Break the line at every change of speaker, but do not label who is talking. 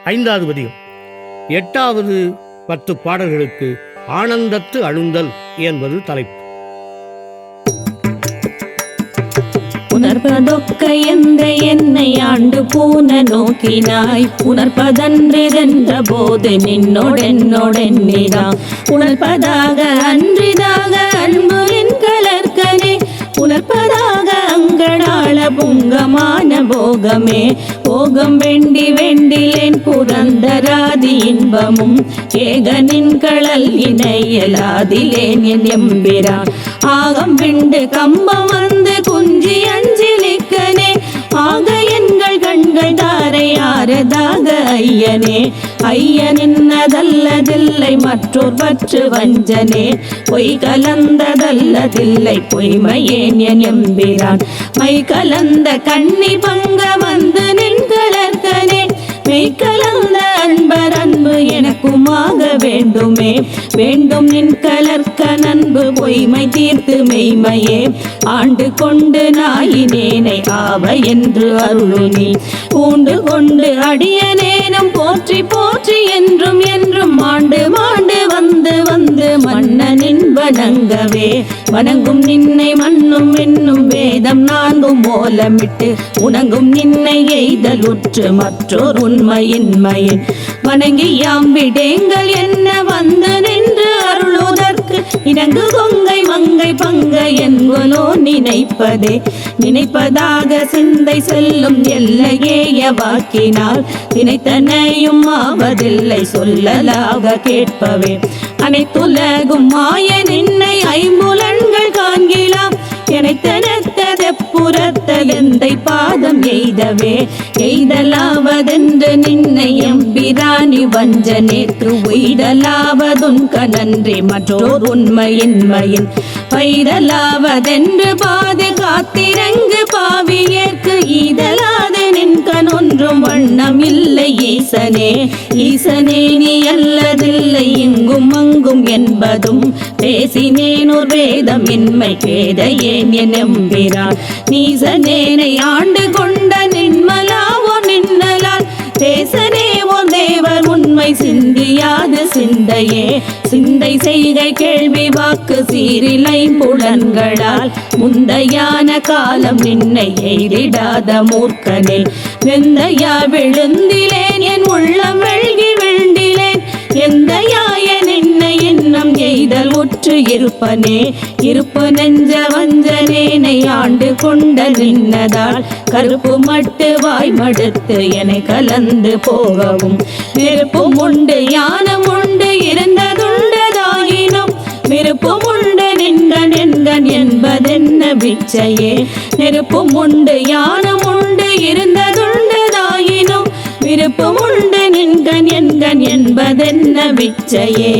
5வது பதிகம். 8வது 10 பாடல்களுக்கு ஆனந்தத்து அழுந்தல் என்பது தலைப்பு.
உணர்பதொக்க எந்த என்னை ஆண்டு பூன நோக்கினாய், உணர்பதன்றிதென்ற போது நின்னோடென்னோடென்னிடா உணர்பதாக அன்றிதாக அன்பு என் கலர்கனே, உணர்பதாக அங்கடாள புங்கமான போகமே. போகம் வேண்டி வேண்டிலேன் புரந்தராதி இன்பமும் ஏகனின் களல் இணையலாதிலேன் என் எம்பிரான். ஆகம் விண்டு கம்பம் வந்து குஞ்சி அஞ்சிலிக்கனே, ஆக எங்கள் கண்கள் தாரை ஆரதாக ஐயனே. ஐயனின்னதல்லதில்லை மற்றொரு பற்று வஞ்சனே, பொய் கலந்ததல்லதில்லை பொய்மையேன் என் எம்பிரான். மை கலந்த கண்ணி பங்க வந்து நின் கலர்கனே, மெய் கலந்த அன்பர் அன்பு எனக்குமாக வேண்டுமே. வேண்டும் நின் கலர்க்க நன்பு பொய்மை தீர்த்து மெய்மையே, ஆண்டு கொண்டு நாயினேனை ஆவ என்று அருளுனி. பூண்டு கொண்டு அடியனேனும் போற்றி போற்றி என்றும் என்றும் மாண்டு மாண்டு வந்து வந்து மன்னனின் வணங்கவே. வணங்கும் நின்னை மண்ணும் என்னும் வேதம் 4 மூலமிட்டு உணங்கும் நின்னை எய்தல் உற்று மற்றோர் உண்மையின்மையின் வணங்கி யாம் விடேங்கள் என்ன வந்து நின்று அருளுதற்கு. இணங்கு கொங்கை மங்கை பங்க என்கொலோ நினைப்பதே, நினைப்பதாக சிந்தை செல்லும் எல்லையேய வாக்கினால் நினைத்தனையும் ஆவதில்லை சொல்லலாக கேட்பவே. அனைத்துலகும் மாய நின்னை ஐம்புலன்கள் காண்கிலாம், எனைத்தனத்ததெப்புறத்ததெந்தை பாதம் எய்தவே. எய்தலாவதென்று நின்னை எம்பிரானி வஞ்சனேற்று உய்தலாவதுன் கனன்றி மற்றோர் உண்மையின்மையின் பைதலாவதென்று பாது காத்திரங்கு பாவியேற்கு ஈதலாது நின்கண் ஒன்றும் வண்ணம் இல்லை ஈசனே. ஈசனே நீ அல்லதில்லை இங்கும் அங்கும் என்பதும் பேசினேனோர் வேதம் இன்மை பேத ஏன் என் எம்பிரான். நீசனேனை ஆண்டு கொண்ட நின்மலாவோ நின்னலால் தேசனே ஓர் தேவர் உண்மை சிந்தியாது சிந்தையே. சிந்தை செய்கை கேள்வி வாக்கு சீரிலை புலன்களால் முந்தையான காலம் நின்னை எய்திடாத மூர்க்கனே. வெந்தையா விழுந்திலேன் என் உள்ளம் வெள்கி வெண்டிலேன், எந்தையாய நின்னை எண்ணம் எய்தல் உற்று இருப்பனே. இருப்பு நெஞ்ச வஞ்சனேனை ஆண்டு கொண்ட நின்னதால் கருப்பு மட்டு வாய் மடுத்து என கலந்து போகவும். நெருப்பும் உண்டு யானம் உண்டு இருந்ததுண்டதாயினும், விருப்பம் உண்டு நின்கண் என்கண் என்பதென்ன பிச்சையே. நெருப்பும் உண்டு யானம் உண்டு இருந்ததுண்டதாயினும், விருப்பம் உண்டு நின்கண் என்கண் என்பதென்ன பிச்சையே.